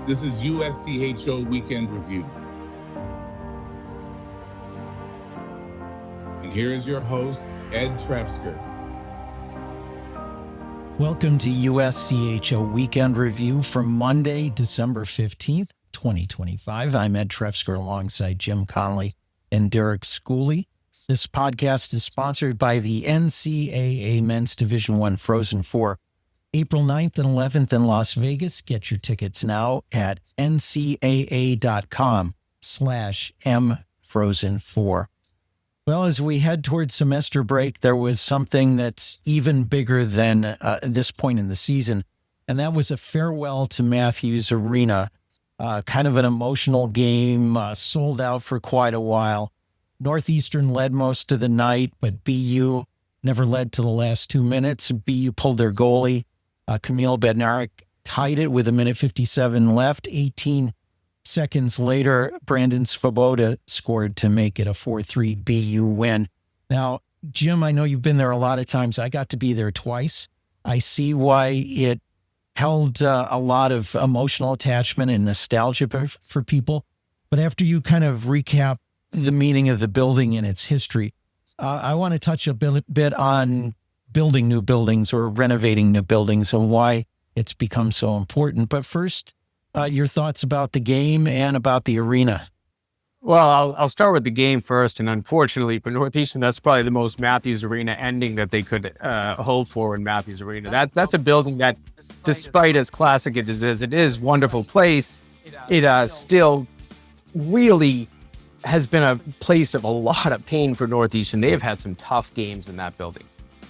This is USCHO Weekend Review. And here is your host, Ed Trefsker. Welcome to USCHO Weekend Review for Monday, December 15th, 2025. I'm Ed Trefsker alongside Jim Conley and Derek Schooley. This podcast is sponsored by the NCAA Men's Division I Frozen Four. April 9th and 11th in Las Vegas. Get your tickets now at ncaa.com/mfrozen4. Well, as we head towards semester break, there was something that's even bigger than this point in the season, and that was a farewell to Matthews Arena. Kind of an emotional game, sold out for quite a while. Northeastern led most of the night, but BU never led to the last 2 minutes. BU pulled their goalie. Camille Bednarik tied it with 1:57 left. 18 seconds later, Brandon Svoboda scored to make it a 4-3 BU win. Now, Jim, I know you've been there a lot of times. I got to be there twice. I see why it held a lot of emotional attachment and nostalgia for people. But after you kind of recap the meaning of the building and its history, I want to touch a bit on building new buildings or renovating new buildings and why it's become so important. But first, your thoughts about the game and about the arena. Well, I'll start with the game first. And unfortunately for Northeastern, that's probably the most Matthews Arena ending that they could hope for in Matthews Arena. That's a building that, despite as classic as it is a wonderful place, it still really has been a place of a lot of pain for Northeastern. They have had some tough games in that building.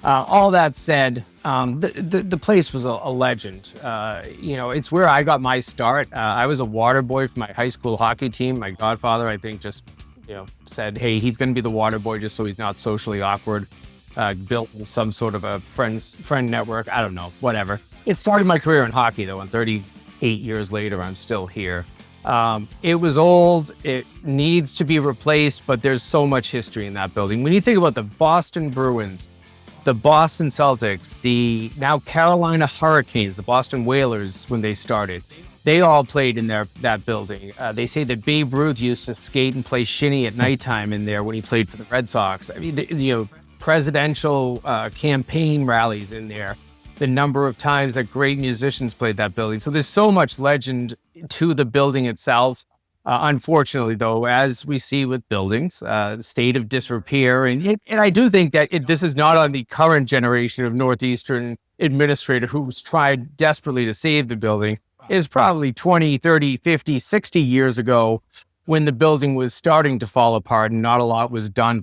All that said, the place was a legend. It's where I got my start. I was a water boy for my high school hockey team. My godfather, I think, just said, hey, he's going to be the water boy just so he's not socially awkward. Built some sort of a friend network. I don't know, whatever. It started my career in hockey, though, and 38 years later, I'm still here. It was old. It needs to be replaced, but there's so much history in that building. When you think about the Boston Bruins, the Boston Celtics, the now Carolina Hurricanes, the Boston Whalers, when they started, they all played in that building. They say that Babe Ruth used to skate and play shinny at nighttime in there when he played for the Red Sox. I mean, presidential campaign rallies in there. The number of times that great musicians played that building. So there's so much legend to the building itself. Unfortunately, though, as we see with buildings, the state of disrepair, and I do think that this is not on the current generation of Northeastern administrator who's tried desperately to save the building. Is probably 20, 30, 50, 60 years ago when the building was starting to fall apart and not a lot was done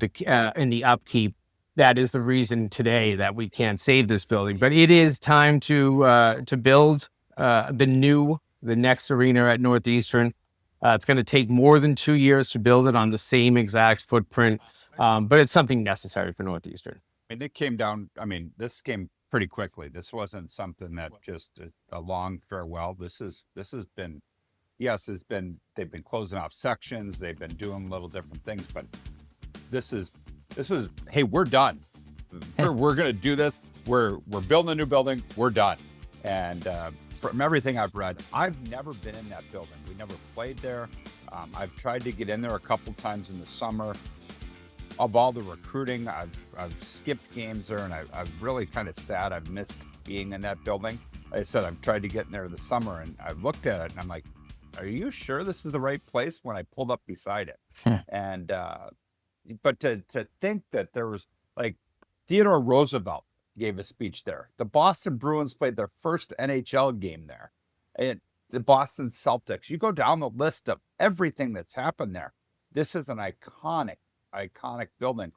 in the upkeep. That is the reason today that we can't save this building. But it is time to build the next arena at Northeastern. It's going to take more than 2 years to build it on the same exact footprint, but it's something necessary for Northeastern. And it came down, this came pretty quickly. This wasn't something that just a long farewell. This has been, they've been closing off sections. They've been doing little different things, but this was, hey, we're done. We're going to do this. We're building a new building. We're done. And, from everything I've read, I've never been in that building. We never played there. I've tried to get in there a couple times in the summer. Of all the recruiting, I've skipped games there, and I'm really kind of sad. I've missed being in that building. Like I said, I've tried to get in there in the summer, and I've looked at it, and I'm like, are you sure this is the right place? When I pulled up beside it. And but to think that there was, like, Theodore Roosevelt gave a speech there. The Boston Bruins played their first NHL game there. And the Boston Celtics, you go down the list of everything that's happened there. This is an iconic building.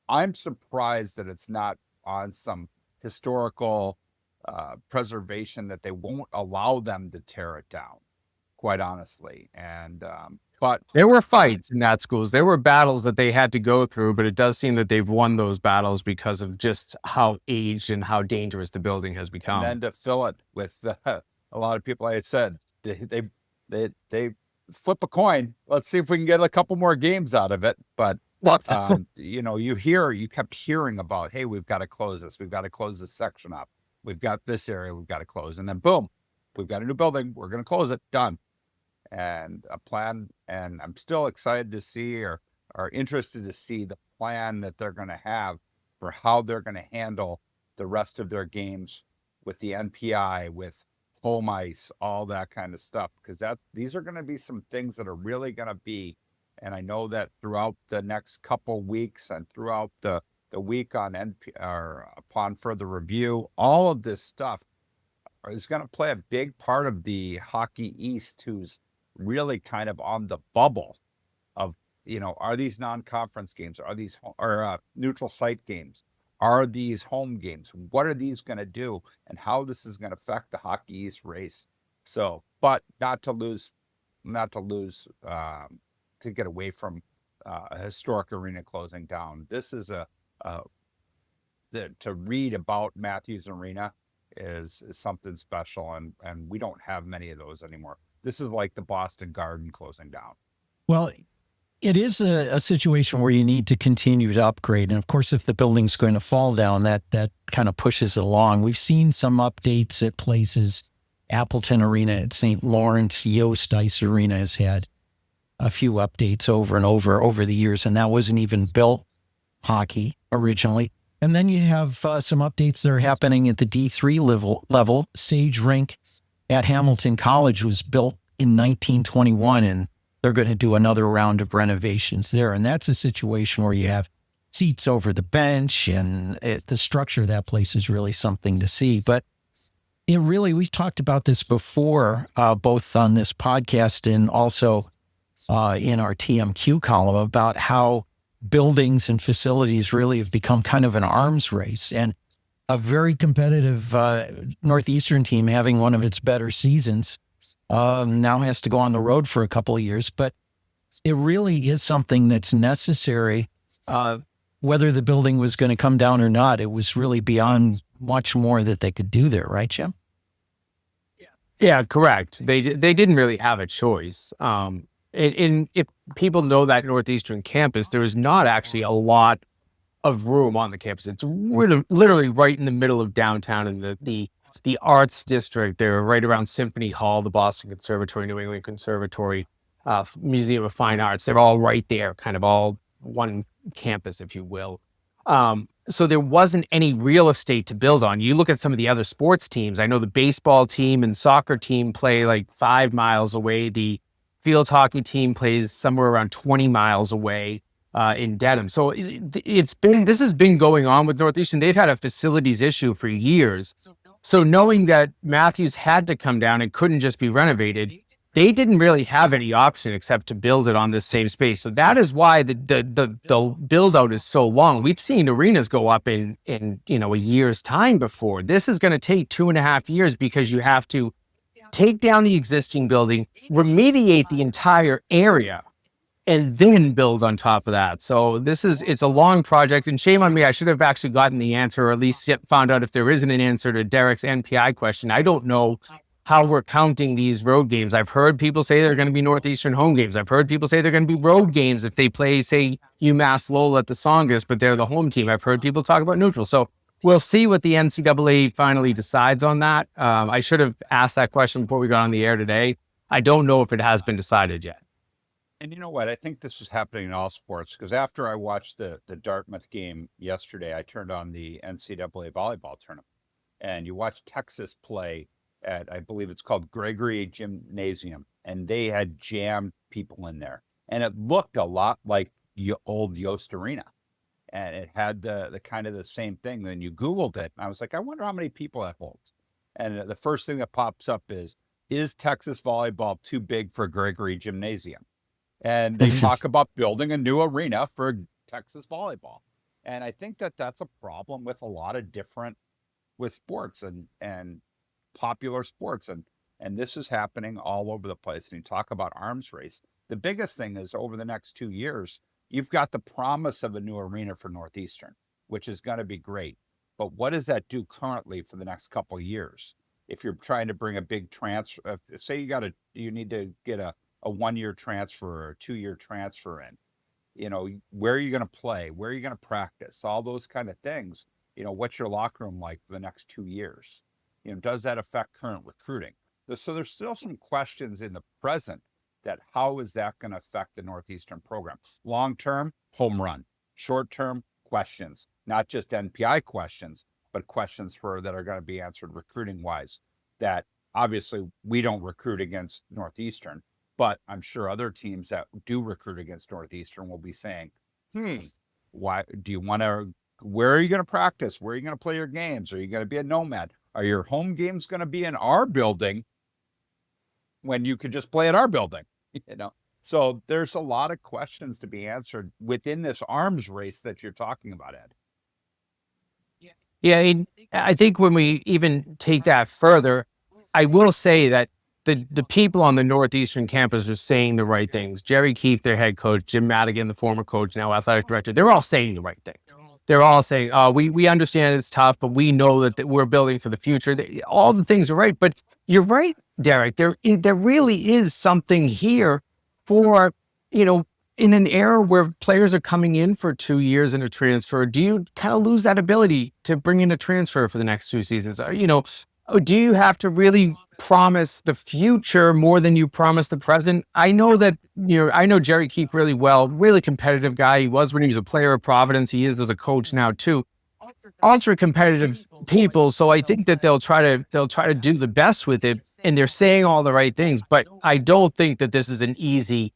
I'm surprised that it's not on some historical preservation, that they won't allow them to tear it down, quite honestly. And but there were fights in that schools. There were battles that they had to go through, but it does seem that they've won those battles because of just how aged and how dangerous the building has become. And then to fill it with a lot of people, like I said, they flip a coin. Let's see if we can get a couple more games out of it. But you kept hearing about, hey, we've got to close this. We've got to close this section up. We've got this area we've got to close. And then boom, we've got a new building. We're going to close it. Done. and a plan. And I'm still excited to see or interested to see the plan that they're going to have for how they're going to handle the rest of their games with the NPI, with home ice, all that kind of stuff, because these are going to be some things that are really going to be. And I know that throughout the next couple weeks and throughout the week on or upon further review, all of this stuff is going to play a big part of the Hockey East, who's really kind of on the bubble of, are these non-conference games? Are these neutral site games? Are these home games? What are these going to do, and how this is going to affect the Hockey East race? So, but not to get away from a historic arena closing down. This is to read about Matthews Arena is something special, and we don't have many of those anymore. This is like the Boston Garden closing down. Well, it is a situation where you need to continue to upgrade. And of course, if the building's going to fall down, that kind of pushes it along. We've seen some updates at places. Appleton Arena at St. Lawrence, Yost Ice Arena has had a few updates over and over the years, and that wasn't even built hockey originally. And then you have some updates that are happening at the D3 level. Sage Rink at Hamilton College was built in 1921, and they're going to do another round of renovations there. And that's a situation where you have seats over the bench, and the structure of that place is really something to see. But we've talked about this before, both on this podcast and also in our TMQ column, about how buildings and facilities really have become kind of an arms race, and a very competitive Northeastern team having one of its better seasons now has to go on the road for a couple of years. But it really is something that's necessary. Whether the building was going to come down or not, it was really beyond much more that they could do there, right, Jim? Yeah, correct. They didn't really have a choice. If people know that Northeastern campus, there is not actually a lot of room on the campus. It's literally right in the middle of downtown in the arts district. They're right around Symphony Hall, the Boston Conservatory, New England Conservatory, Museum of Fine Arts. They're all right there, kind of all one campus, if you will. So there wasn't any real estate to build on. You look at some of the other sports teams. I know the baseball team and soccer team play like 5 miles away. The field hockey team plays somewhere around 20 miles away in Dedham. So this has been going on with Northeastern. They've had a facilities issue for years. So knowing that Matthews had to come down and couldn't just be renovated, they didn't really have any option except to build it on this same space. So that is why the build out is so long. We've seen arenas go up in a year's time before. This is going to take 2.5 years because you have to take down the existing building, remediate the entire area, and then build on top of that. So it's a long project, and shame on me. I should have actually gotten the answer, or at least found out if there isn't an answer to Derek's NPI question. I don't know how we're counting these road games. I've heard people say they're going to be Northeastern home games. I've heard people say they're going to be road games if they play, say, UMass Lowell at the Songus, but they're the home team. I've heard people talk about neutral. So we'll see what the NCAA finally decides on that. I should have asked that question before we got on the air today. I don't know if it has been decided yet. And you know what? I think this is happening in all sports, because after I watched the Dartmouth game yesterday, I turned on the NCAA volleyball tournament, and you watch Texas play at, I believe it's called Gregory Gymnasium, and they had jammed people in there, and it looked a lot like old Yost Arena, and it had the kind of the same thing. Then you Googled it, and I was like, I wonder how many people that holds. And the first thing that pops up is Texas volleyball too big for Gregory Gymnasium? And they talk about building a new arena for Texas volleyball. And I think that that's a problem with a lot of with sports and popular sports. And this is happening all over the place. And you talk about arms race. The biggest thing is over the next 2 years, you've got the promise of a new arena for Northeastern, which is going to be great. But what does that do currently for the next couple of years? If you're trying to bring a big transfer, say you need to get a 1-year transfer or a 2-year transfer in, where are you going to play? Where are you going to practice? All those kind of things. What's your locker room like for the next 2 years? Does that affect current recruiting? So there's still some questions in the present that how is that going to affect the Northeastern program? Long term, home run. Short term, questions. Not just NPI questions, but questions that are going to be answered recruiting wise. That obviously we don't recruit against Northeastern, but I'm sure other teams that do recruit against Northeastern will be saying, why do you want to, where are you going to practice? Where are you going to play your games? Are you going to be a nomad? Are your home games going to be in our building when you could just play at our building? So there's a lot of questions to be answered within this arms race that you're talking about, Ed. Yeah, I think when we even take that further, I will say that the people on the Northeastern campus are saying the right things. Jerry Keefe, their head coach, Jim Madigan, the former coach, now athletic director, they're all saying the right thing. They're all saying, we understand it's tough, but we know that we're building for the future. All the things are right. But you're right, Derek. There really is something here for, in an era where players are coming in for 2 years in a transfer. Do you kind of lose that ability to bring in a transfer for the next 2 seasons? Do you have to really promise the future more than you promise the present? I know that, I know Jerry Keefe really well, really competitive guy. He was when he was a player of Providence. He is as a coach now too. Ultra competitive people. So I think that they'll try to do the best with it, and they're saying all the right things, but I don't think that this is an easy,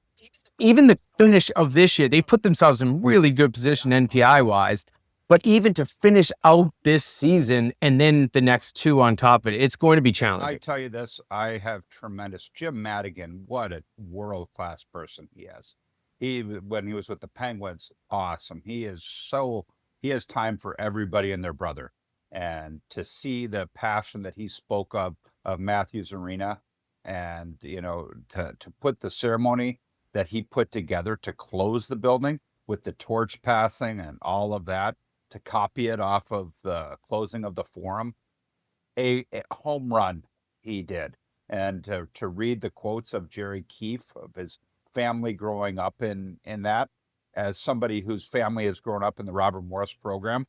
even the finish of this year, they put themselves in really good position NPI wise. But even to finish out this season and then the next 2 on top of it, it's going to be challenging. I tell you this, I have tremendous Jim Madigan. What a world-class person he is. When he was with the Penguins, awesome. He has time for everybody and their brother. And to see the passion that he spoke of Matthews Arena, and to put the ceremony that he put together to close the building with the torch passing and all of that, to copy it off of the closing of the forum, a home run he did. And to read the quotes of Jerry Keefe, of his family growing up in that, as somebody whose family has grown up in the Robert Morris program,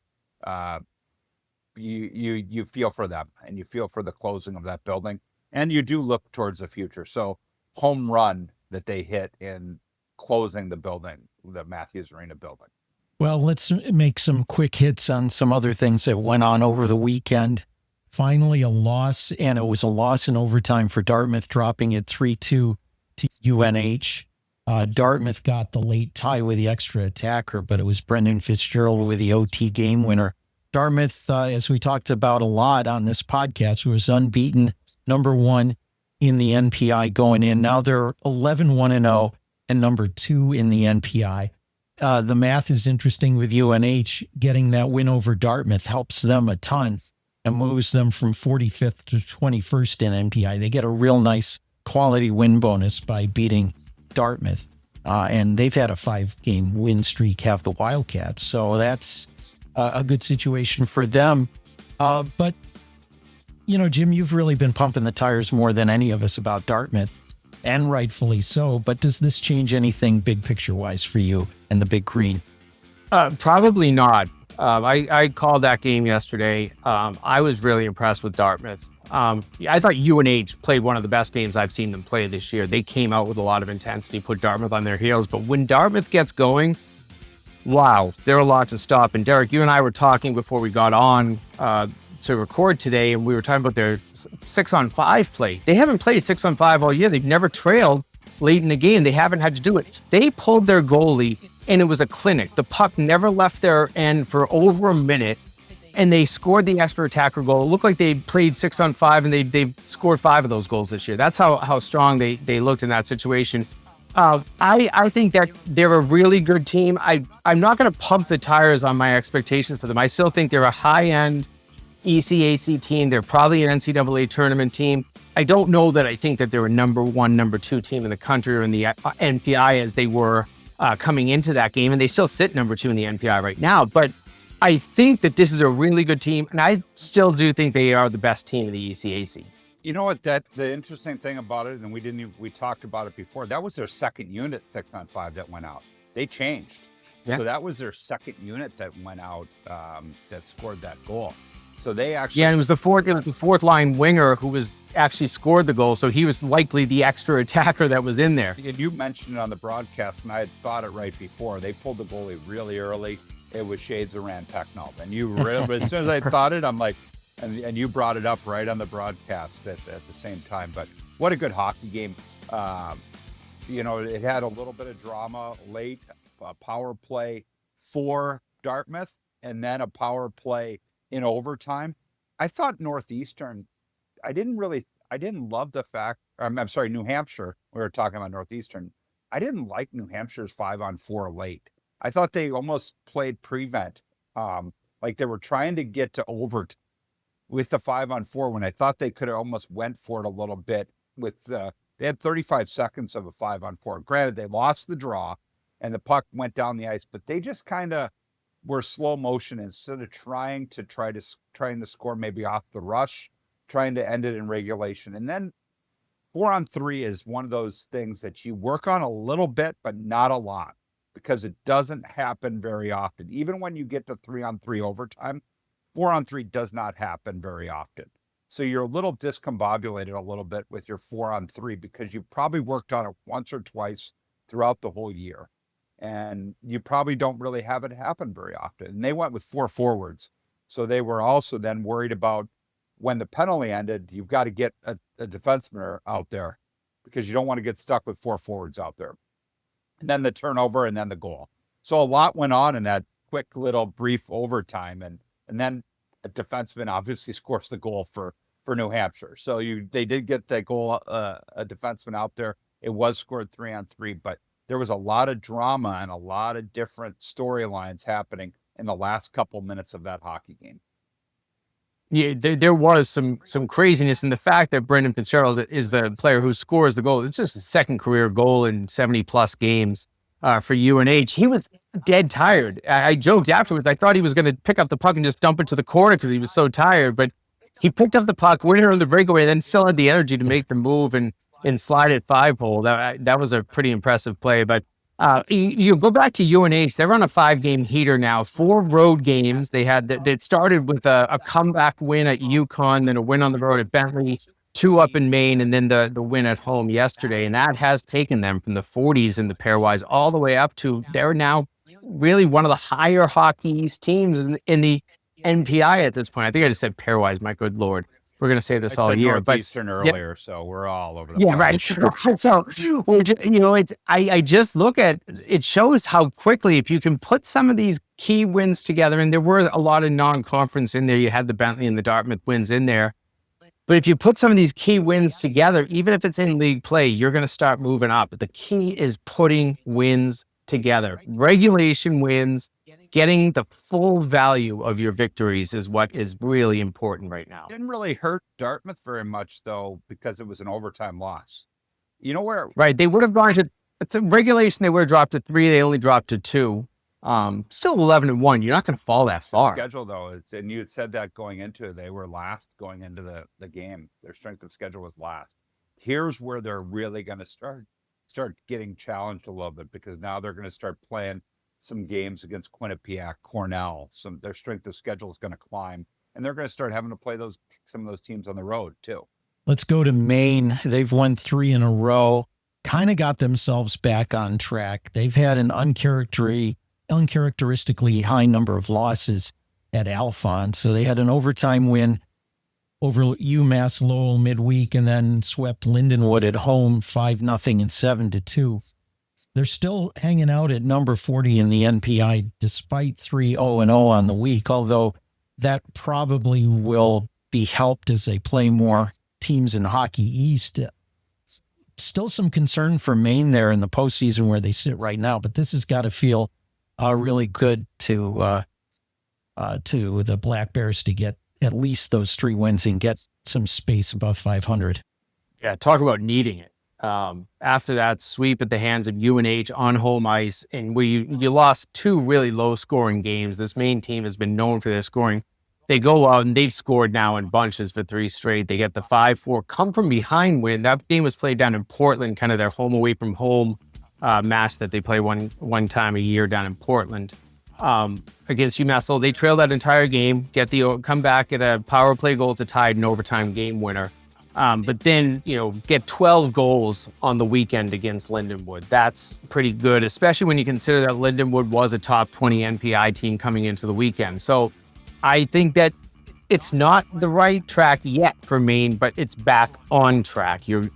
you feel for them, and you feel for the closing of that building, and you do look towards the future. So home run that they hit in closing the building, the Matthews Arena building. Well, let's make some quick hits on some other things that went on over the weekend. Finally, a loss, and it was a loss in overtime for Dartmouth, dropping it 3-2 to UNH. Dartmouth got the late tie with the extra attacker, but it was Brendan Fitzgerald with the OT game winner. Dartmouth, as we talked about a lot on this podcast, was unbeaten, number 1 in the NPI going in. Now they're 11-1-0 and number 2 in the NPI. The math is interesting with UNH. Getting that win over Dartmouth helps them a ton and moves them from 45th to 21st in NPI. They get a real nice quality win bonus by beating Dartmouth. And they've had a 5-game win streak, have the Wildcats. So that's a good situation for them. But, Jim, you've really been pumping the tires more than any of us about Dartmouth, and rightfully so. But does this change anything big picture wise for you and the Big Green? Probably not. I called that game yesterday. I was really impressed with Dartmouth. I thought UNH played one of the best games I've seen them play this year. They came out with a lot of intensity, put Dartmouth on their heels. But when Dartmouth gets going, wow, they're a lot to stop. And Derek, you and I were talking before we got on to record today, and we were talking about their 6-on-5 play. They haven't played 6-on-5 all year. They've never trailed late in the game. They haven't had to do it. They pulled their goalie, and it was a clinic. The puck never left their end for over a minute, and they scored the extra attacker goal. It looked like they played 6-on-5, and they scored 5 of those goals this year. That's how strong they looked in that situation. I think that they're a really good team. I'm not going to pump the tires on my expectations for them. I still think they're a high-end ECAC team. They're probably an NCAA tournament team. I don't know that I think that they're a number 1, number 2 team in the country or in the NPI as they were coming into that game, and they still sit number 2 in the NPI right now. But I think that this is a really good team, and I still do think they are the best team in the ECAC. You know what? The interesting thing about it, and we talked about it before. That was their second unit 6-on-5 that went out. They changed, so that was their second unit that went out that scored that goal. So they actually, Yeah, and it was the fourth line winger who was actually scored the goal. So he was likely the extra attacker that was in there. and you mentioned it on the broadcast, and I had thought it right before. They pulled the goalie really early. It was shades of Rand Pecknold. And you really, as soon as I thought it, I'm like, and you brought it up right on the broadcast at the same time. But what a good hockey game. It had a little bit of drama late, a power play for Dartmouth, and then a power play in overtime. I thought Northeastern, I didn't love the fact, I'm sorry, New Hampshire, we were talking about Northeastern. I didn't like New Hampshire's 5-on-4 late. I thought they almost played prevent, like they were trying to get to overtime with the 5-on-4 when I thought they could have almost went for it a little bit with they had 35 seconds of a 5-on-4. Granted, they lost the draw and the puck went down the ice, but they just kind of were slow motion instead of trying to score maybe off the rush, trying to end it in regulation. And then 4-on-3 is one of those things that you work on a little bit, but not a lot, because it doesn't happen very often. Even when you get to 3-on-3 overtime, 4-on-3 does not happen very often. So you're a little discombobulated a little bit with your 4-on-3 because you probably worked on it once or twice throughout the whole year. And you probably don't really have it happen very often. And they went with 4 forwards. So they were also then worried about when the penalty ended, you've got to get a defenseman out there because you don't want to get stuck with 4 forwards out there. And then the turnover and then the goal. So a lot went on in that quick little brief overtime. And then a defenseman obviously scores the goal for New Hampshire. So they did get that goal, a defenseman out there. It was scored 3-on-3, but there was a lot of drama and a lot of different storylines happening in the last couple minutes of that hockey game. Yeah, there was some craziness in the fact that Brendan Fitzgerald is the player who scores the goal. It's just his second career goal in 70-plus games for UNH. He was dead tired. I joked afterwards. I thought he was going to pick up the puck and just dump it to the corner because he was so tired. But he picked up the puck, went on the breakaway, and then still had the energy to make the move and slide it 5-hole. That was a pretty impressive play. But you go back to UNH, they're on a 5-game heater now, 4 road games. They started with a comeback win at UConn, then a win on the road at Bentley, 2 up in Maine, and then the win at home yesterday. And that has taken them from the 40s in the pairwise all the way up to they're now really one of the higher Hockey East teams in the NPI at this point. I think I just said pairwise, my good Lord. We're going to say this all year, but Northeastern earlier, so we're all over the place. Yeah, right. So, I just look at it, shows how quickly, if you can put some of these key wins together, and there were a lot of non-conference in there. You had the Bentley and the Dartmouth wins in there. But if you put some of these key wins together, even if it's in league play, you're going to start moving up. But the key is putting wins together. Regulation wins, getting the full value of your victories is what is really important right now. Didn't really hurt Dartmouth very much, though, because it was an overtime loss. You know where? Right. They would have gone to the regulation. They would have dropped to 3. They only dropped to 2. Still 11-1. You're not going to fall that far. Schedule, though, and you had said that going into it, they were last going into the game. Their strength of schedule was last. Here's where they're really going to start getting challenged a little bit, because now they're going to start playing some games against Quinnipiac, Cornell. Their strength of schedule is going to climb, and they're going to start having to play some of those teams on the road too. Let's go to Maine. They've won 3 in a row, kind of got themselves back on track. They've had an uncharacteristically high number of losses at Alphon. So they had an overtime win over UMass Lowell midweek and then swept Lindenwood at home 5-0 and 7-2. They're still hanging out at number 40 in the NPI despite 3-0-0 on the week, although that probably will be helped as they play more teams in Hockey East. Still some concern for Maine there in the postseason where they sit right now, but this has got to feel really good to the Black Bears to get at least those 3 wins and get some space above 500. Yeah, talk about needing it. After that sweep at the hands of UNH on home ice, and where you lost 2 really low-scoring games. This Maine team has been known for their scoring. They go out and they've scored now in bunches for 3 straight. They get the 5-4 come from behind win. That game was played down in Portland, kind of their home away from home match that they play one time a year down in Portland. against UMass Lowell. They trail that entire game, come back, get a power play goal to tie an overtime game winner. But then, get 12 goals on the weekend against Lindenwood. That's pretty good, especially when you consider that Lindenwood was a top 20 NPI team coming into the weekend. So I think that it's not the right track yet for Maine, but it's back on track. You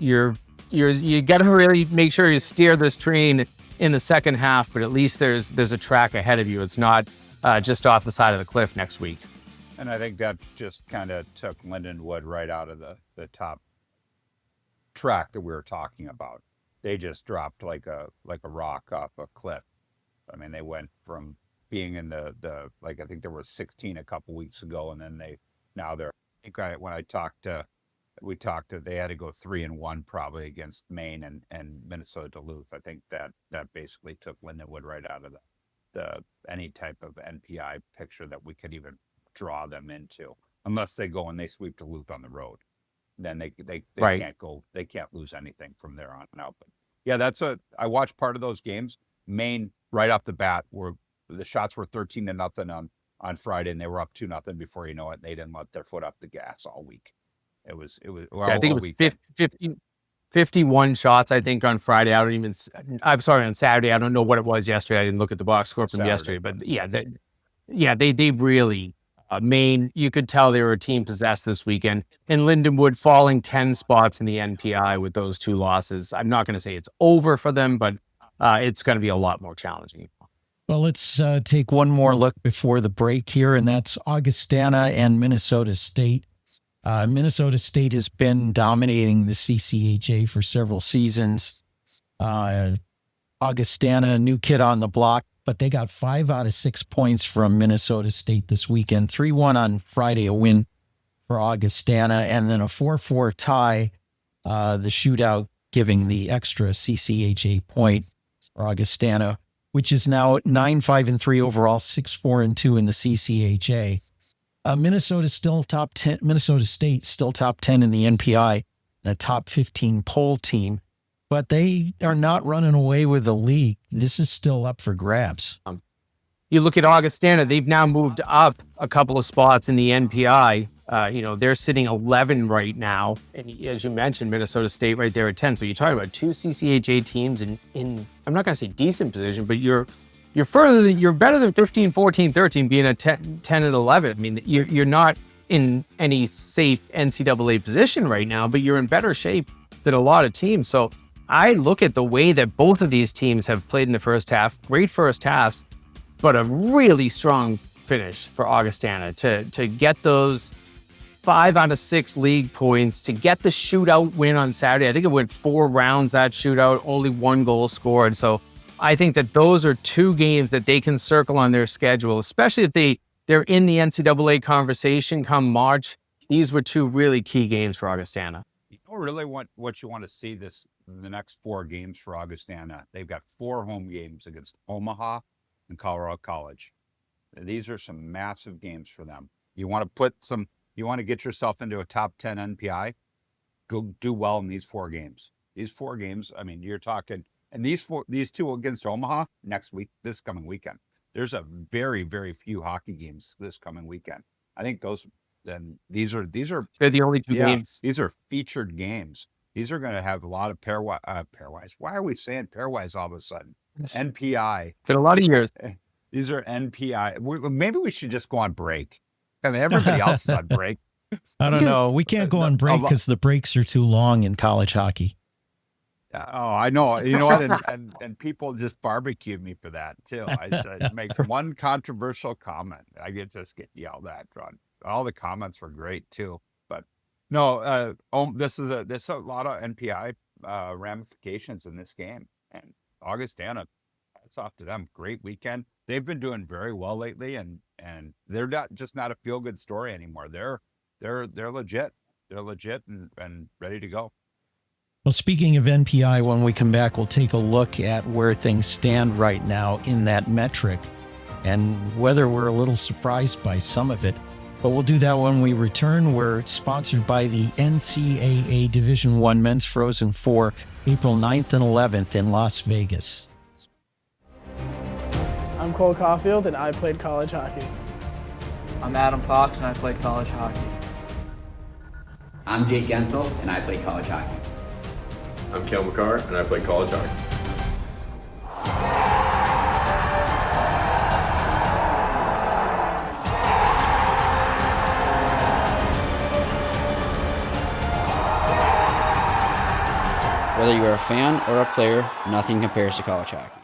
got to really make sure you steer this train in the second half, but at least there's a track ahead of you. It's not just off the side of the cliff next week. And I think that just kind of took Lindenwood right out of the top track that we were talking about. They just dropped like a rock off a cliff. I mean, they went from being in the I think there were 16 a couple weeks ago, and then when we talked to, they had to go 3-1 probably against Maine and Minnesota Duluth. I think that basically took Lindenwood right out of the any type of NPI picture that we could even draw them into, unless they go and they sweep Duluth on the road. Then they Right. can't go, they can't lose anything from there on out. But yeah, I watched part of those games. Maine right off the bat the shots were 13-0 on Friday, and they were up 2-0 before you know it. They didn't let their foot off the gas all week. It was I think it was 51 shots, I think, on Friday. I'm sorry, on Saturday. I don't know what it was yesterday. I didn't look at the box score from yesterday, but they really, Maine, you could tell they were a team possessed this weekend, and Lindenwood falling 10 spots in the NPI with those two losses. I'm not going to say it's over for them, but it's going to be a lot more challenging. Well, let's take one more look before the break here, and that's Augustana and Minnesota State. Minnesota State has been dominating the CCHA for several seasons. Augustana, a new kid on the block, but they got 5 out of 6 points from Minnesota State this weekend. 3-1 on Friday, a win for Augustana, and then a 4-4 tie, the shootout giving the extra CCHA point for Augustana, which is now 9-5-3 overall, 6-4-2 in the CCHA. Minnesota still top 10. Minnesota State still top 10 in the NPI, and a top 15 poll team, but they are not running away with the league. This is still up for grabs. You look at Augustana; they've now moved up a couple of spots in the NPI. They're sitting 11 right now, and as you mentioned, Minnesota State right there at 10. So you're talking about two CCHA teams in I'm not going to say decent position, but you're better than 15, 14, 13 being at 10 and 11. I mean, you're not in any safe NCAA position right now, but you're in better shape than a lot of teams. So I look at the way that both of these teams have played in the first half, great first halves, but a really strong finish for Augustana to get those 5 out of 6 league points, to get the shootout win on Saturday. I think it went 4 rounds, that shootout, only 1 goal scored. So I think that those are 2 games that they can circle on their schedule, especially if they're in the NCAA conversation come March. These were 2 really key games for Augustana. You know, really what you want to see the next 4 games for Augustana. They've got 4 home games against Omaha and Colorado College. These are some massive games for them. You want to get yourself into a top 10 NPI, go do well in these 4 games. These 4 games, I mean, you're talking. And these 2 against Omaha this coming weekend. There's a very, very few hockey games this coming weekend. I think these are They're the only 2 games. These are featured games. These are going to have a lot of pairwise. Why are we saying pairwise all of a sudden? NPI. Been a lot of years. These are NPI. Maybe we should just go on break. I mean, everybody else is on break. I don't know. We can't go on break because the breaks are too long in college hockey. Oh, I know. You know what? And people just barbecued me for that too. I said, make one controversial comment. I just get yelled at. All the comments were great too. But no, this is a lot of NPI ramifications in this game. And Augustana, that's off to them. Great weekend. They've been doing very well lately, and they're not a feel good story anymore. They're legit. They're legit and ready to go. Well, speaking of NPI, when we come back, we'll take a look at where things stand right now in that metric and whether we're a little surprised by some of it. But we'll do that when we return. We're sponsored by the NCAA Division I Men's Frozen Four, April 9th and 11th in Las Vegas. I'm Cole Caulfield, and I played college hockey. I'm Adam Fox, and I played college hockey. I'm Jake Gensel, and I played college hockey. I'm Kel McCarr, and I played college hockey. Whether you're a fan or a player, nothing compares to college hockey.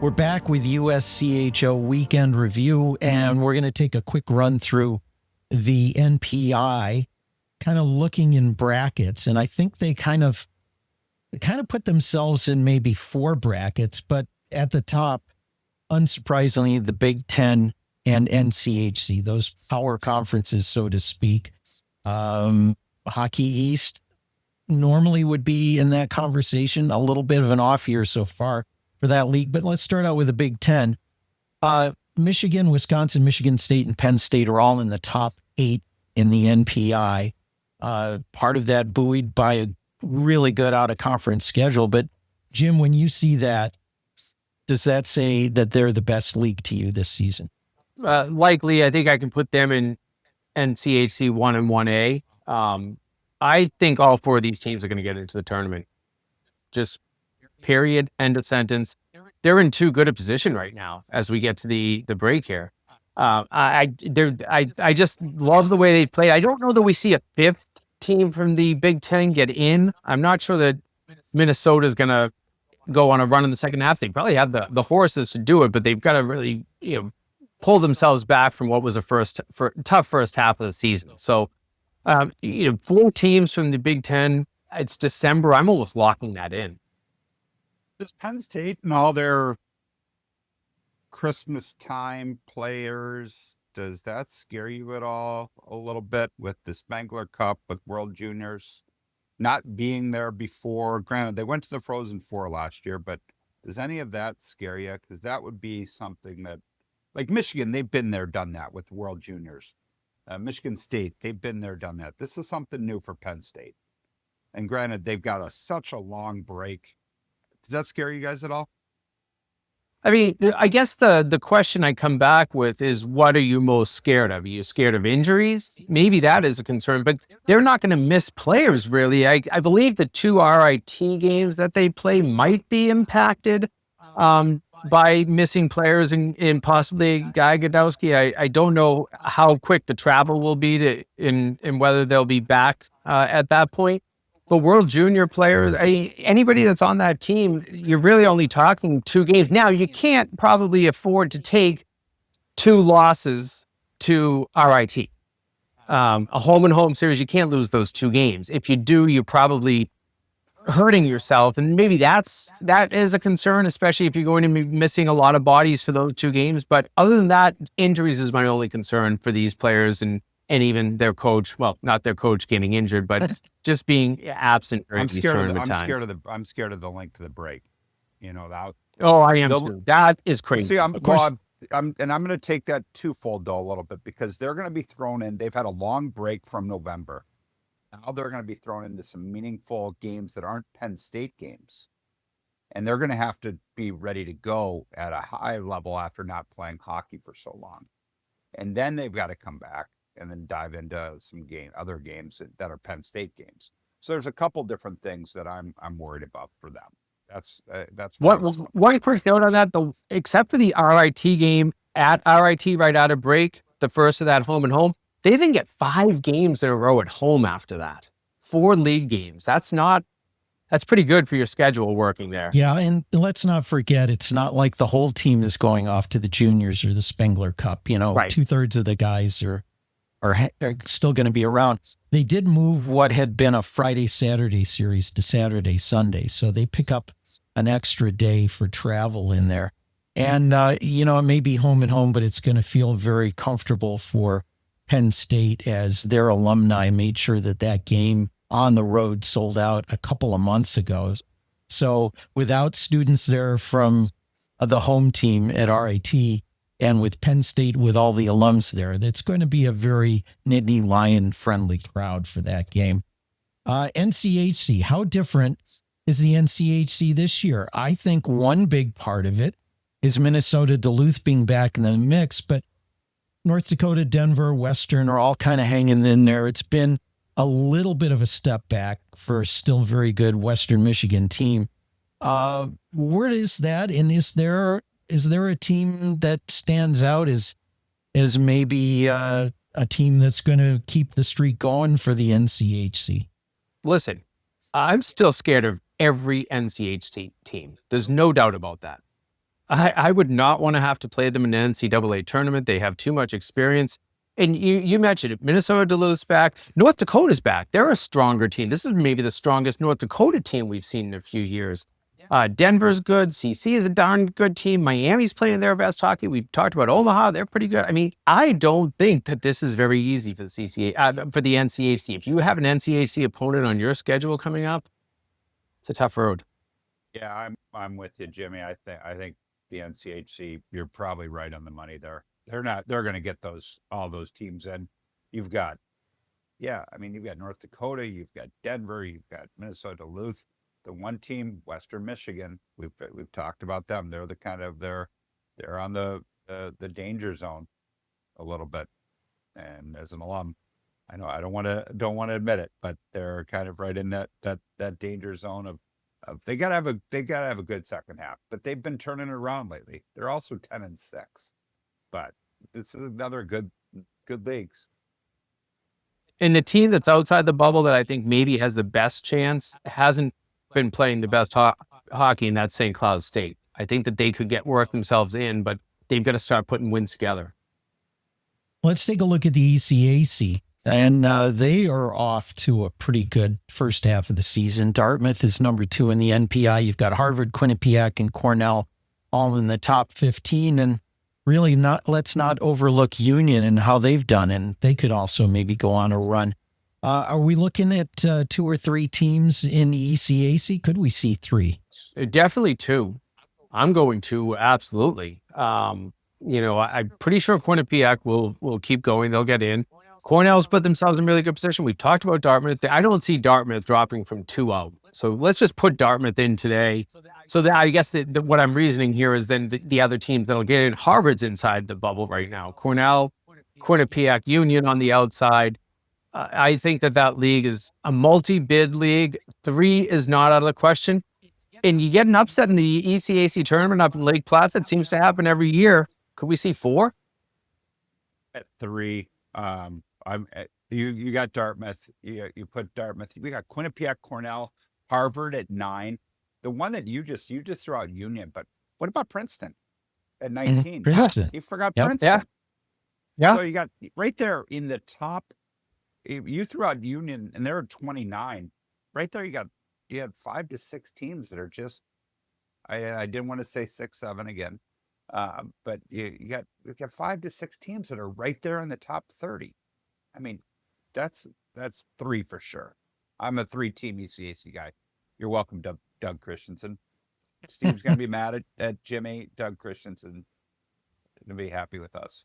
We're back with USCHO Weekend Review, and we're going to take a quick run through the NPI, kind of looking in brackets. And I think they kind of put themselves in maybe 4 brackets, but at the top, unsurprisingly, the Big Ten and NCHC, those power conferences, so to speak. Hockey East normally would be in that conversation, a little bit of an off year so far for that league. But let's start out with the Big Ten. Michigan, Wisconsin, Michigan State, and Penn State are all in the top 8 in the NPI. Part of that buoyed by a really good out-of-conference schedule. But, Jim, when you see that, does that say that they're the best league to you this season? Likely, I think I can put them in NCHC 1 and 1A. I think all 4 of these teams are going to get into the tournament. Just period, end of sentence. They're in too good a position right now as we get to the break here. I just love the way they play. I don't know that we see a 5th team from the Big Ten get in. I'm not sure that Minnesota's going to go on a run in the second half. They probably have the horses to do it, but they've got to really, pull themselves back from what was a tough first half of the season. So, 4 teams from the Big Ten. It's December. I'm almost locking that in. Does Penn State and all their Christmas time players, does that scare you at all a little bit with the Spengler Cup, with World Juniors not being there before? Granted, they went to the Frozen Four last year, but does any of that scare you? Because that would be something that, like Michigan, they've been there, done that with World Juniors. Michigan State, they've been there, done that. This is something new for Penn State. And granted, they've got such a long break. Does that scare you guys at all? I mean, I guess the question I come back with is, what are you most scared of? Are you scared of injuries? Maybe that is a concern, but they're not going to miss players, really. I believe the 2 RIT games that they play might be impacted by missing players and possibly Guy Godowski. I don't know how quick the travel will be and whether they'll be back at that point. But World Junior players, anybody that's on that team, you're really only talking 2 games. Now, you can't probably afford to take 2 losses to RIT. A home and home series, you can't lose those 2 games. If you do, you're probably hurting yourself. And maybe that is a concern, especially if you're going to be missing a lot of bodies for those 2 games. But other than that, injuries is my only concern for these players and even their coach. Well, not their coach getting injured, but just being absent during these tournament times. I'm scared of the link to the break. I am too. That is crazy. See, I'm going to take that twofold though a little bit, because they're going to be thrown in. They've had a long break from November. Now they're going to be thrown into some meaningful games that aren't Penn State games. And they're going to have to be ready to go at a high level after not playing hockey for so long. And then they've got to come back and then dive into some other games that are Penn State games. So there's a couple different things that I'm worried about for them. That's one quick note on that, though. Except for the RIT game at RIT right out of break, the first of that home and home, they then get 5 games in a row at home after that. 4 league games. That's pretty good for your schedule working there. Yeah, and let's not forget, it's not like the whole team is going off to the juniors or the Spengler Cup. Right. 2/3 of the guys are still going to be around. They did move what had been a Friday-Saturday series to Saturday-Sunday, so they pick up an extra day for travel in there. And, it may be home and home, but it's going to feel very comfortable for Penn State, as their alumni made sure that game on the road sold out a couple of months ago. So without students there from the home team at RIT, and with Penn State with all the alums there, that's going to be a very Nittany Lion friendly crowd for that game. NCHC, how different is the NCHC this year? I think one big part of it is Minnesota Duluth being back in the mix, but North Dakota, Denver, Western are all kind of hanging in there. It's been a little bit of a step back for a still very good Western Michigan team. Where is that? And is there a team that stands out as maybe a team that's going to keep the streak going for the NCHC? Listen, I'm still scared of every NCHC team. There's no doubt about that. I would not want to have to play them in an NCAA tournament. They have too much experience. And you mentioned it. Minnesota Duluth's back. North Dakota's back. They're a stronger team. This is maybe the strongest North Dakota team we've seen in a few years. Denver's good. CC is a darn good team. Miami's playing their best hockey. We've talked about Omaha. They're pretty good. I mean, I don't think that this is very easy for the for the NCHC. If you have an NCHC opponent on your schedule coming up, it's a tough road. Yeah, I'm with you, Jimmy. I think the NCHC, you're probably right on the money there. They're going to get all those teams in. You've got North Dakota, you've got Denver, you've got Minnesota Duluth. The one team, Western Michigan, we've talked about them. They're the kind of they're on the danger zone a little bit. And as an alum, I know I don't want to admit it, but they're kind of right in that danger zone of they gotta have a good second half. But they've been turning it around lately. They're also 10-6, but it's another good leagues. And the team that's outside the bubble that I think maybe has the best chance hasn't been playing the best hockey, and that's St. Cloud State. I think that they could work themselves in, but they've got to start putting wins together. Let's take a look at the ECAC, and they are off to a pretty good first half of the season. Dartmouth is number 2 in the NPI. You've got Harvard, Quinnipiac, and Cornell all in the top 15, and really let's not overlook Union and how they've done, and they could also maybe go on a run. Are we looking at 2 or 3 teams in the ECAC? Could we see 3? Definitely 2. I'm going to, absolutely. I'm pretty sure Quinnipiac will keep going. They'll get in. Cornell's put themselves in really good position. We've talked about Dartmouth. I don't see Dartmouth dropping from 2 out. So let's just put Dartmouth in today. So that, I guess what I'm reasoning here is then the other teams that'll get in. Harvard's inside the bubble right now. Cornell, Quinnipiac, Union on the outside. I think that league is a multi-bid league. 3 is not out of the question. And you get an upset in the ECAC tournament up in Lake Placid. It seems to happen every year. Could we see 4? At 3, you got Dartmouth. You put Dartmouth. We got Quinnipiac, Cornell, Harvard at 9. The one that you just threw out Union, but what about Princeton at 19? Princeton. You forgot Yep. Princeton. Yeah. So you got right there in the top. You threw out Union, and they're at 29. Right there, you had 5 to 6 teams that are just. I didn't want to say 6, 7 again, but you got 5 to 6 teams that are right there in the top 30. I mean, that's 3 for sure. I'm a 3-team ECAC guy. You're welcome, Doug Christensen. Steve's gonna be mad at Jimmy. Doug Christensen gonna be happy with us.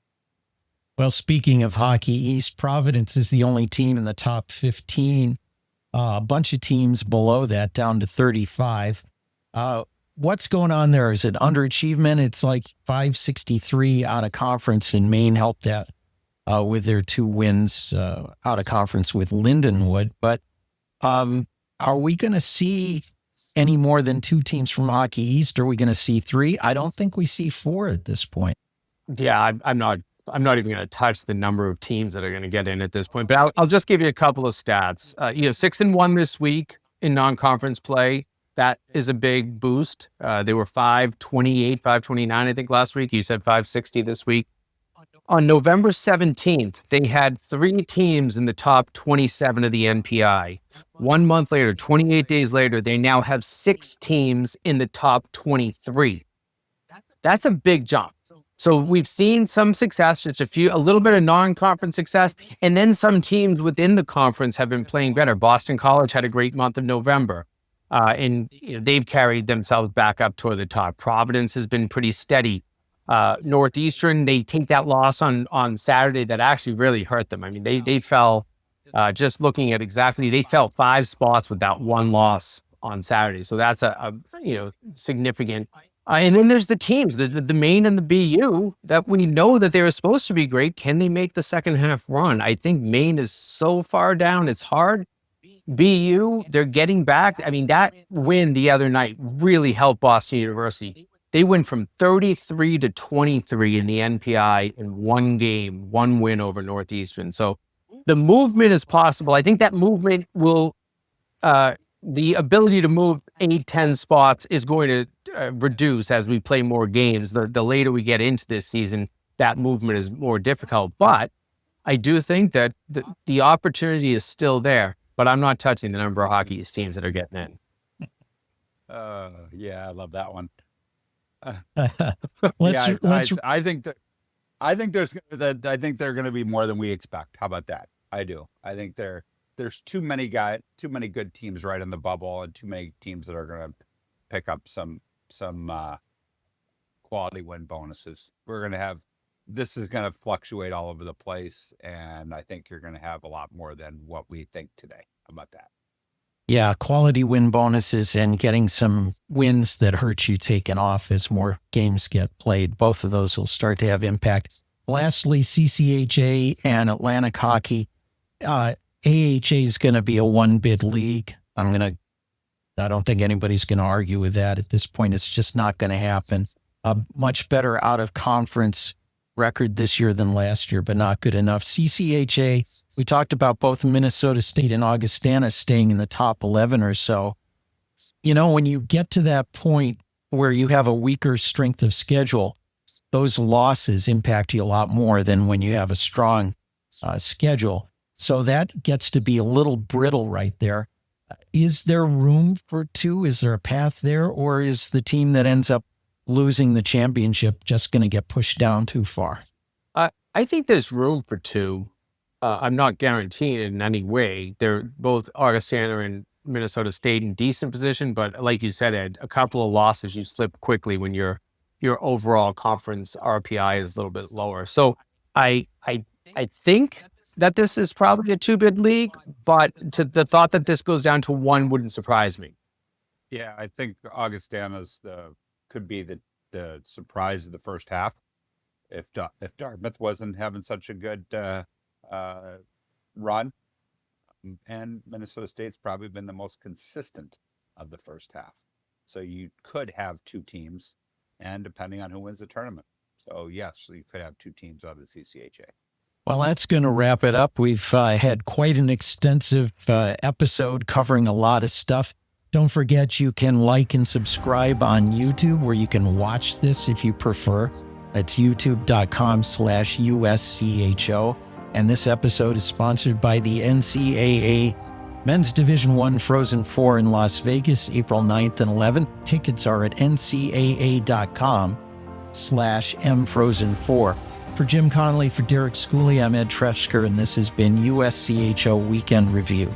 Well, speaking of Hockey East, Providence is the only team in the top 15. A bunch of teams below that, down to 35. What's going on there? Is it underachievement? It's like 563 out of conference, and Maine helped that with their 2 wins out of conference with Lindenwood. But are we going to see any more than 2 teams from Hockey East? Are we going to see 3? I don't think we see 4 at this point. Yeah, I'm not even going to touch the number of teams that are going to get in at this point, but I'll just give you a couple of stats. 6-1 this week in non-conference play. That is a big boost. They were 528, 529, I think last week. You said 560 this week. On November 17th, they had 3 teams in the top 27 of the NPI. 1 month later, 28 days later, they now have 6 teams in the top 23. That's a big jump. So we've seen some success, just a little bit of non-conference success, and then some teams within the conference have been playing better. Boston College had a great month of November, and they've carried themselves back up toward the top. Providence has been pretty steady. Northeastern, they take that loss on Saturday that actually really hurt them. I mean, they fell Just looking at exactly, they fell 5 spots without 1 loss on Saturday. So that's a significant. And then there's the teams, the Maine and the BU, that we know that they were supposed to be great. Can they make the second half run? I think Maine is so far down, it's hard. BU, they're getting back. I mean, that win the other night really helped Boston University. They went from 33 to 23 in the NPI in 1 game, 1 win over Northeastern. So the movement is possible. I think that movement will, the ability to move 8, 10 spots is going to reduce as we play more games. The later we get into this season, that movement is more difficult. But I do think that the opportunity is still there. But I'm not touching the number of hockey teams that are getting in. Yeah, I love that one. I think they're going to be more than we expect. How about that? I do. I think there's too many good teams right in the bubble, and too many teams that are going to pick up some quality win bonuses. This is going to fluctuate all over the place, and I think you're going to have a lot more than what we think today. How about that? Yeah, quality win bonuses and getting some wins that hurt you taken off as more games get played. Both of those will start to have impact. Lastly, CCHA and Atlantic Hockey. AHA is going to be a 1-bid league. I don't think anybody's going to argue with that. At this point, it's just not going to happen. A much better out-of-conference record this year than last year, but not good enough. CCHA, we talked about both Minnesota State and Augustana staying in the top 11 or so. When you get to that point where you have a weaker strength of schedule, those losses impact you a lot more than when you have a strong schedule. So that gets to be a little brittle right there. Is there room for 2? Is there a path there? Or is the team that ends up losing the championship just going to get pushed down too far? I think there's room for 2. I'm not guaranteeing it in any way. They're both Augustana and Minnesota State in decent position, but like you said, Ed, a couple of losses, you slip quickly when your overall conference RPI is a little bit lower. So I think that this is probably a 2-bid league, but the thought that this goes down to 1 wouldn't surprise me. Yeah, I think Augustana's could be the surprise of the first half. If Dartmouth wasn't having such a good run, and Minnesota State's probably been the most consistent of the first half. So you could have 2 teams, and depending on who wins the tournament. So yes, you could have 2 teams out of the CCHA. Well, that's going to wrap it up. We've had quite an extensive episode covering a lot of stuff. Don't forget, you can like and subscribe on YouTube, where you can watch this if you prefer. That's youtube.com/USCHO. And this episode is sponsored by the NCAA Men's Division I Frozen 4 in Las Vegas, April 9th and 11th. Tickets are at ncaa.com/mfrozen4. For Jim Connolly, for Derek Schooley, I'm Ed Trefsker, and this has been USCHO Weekend Review.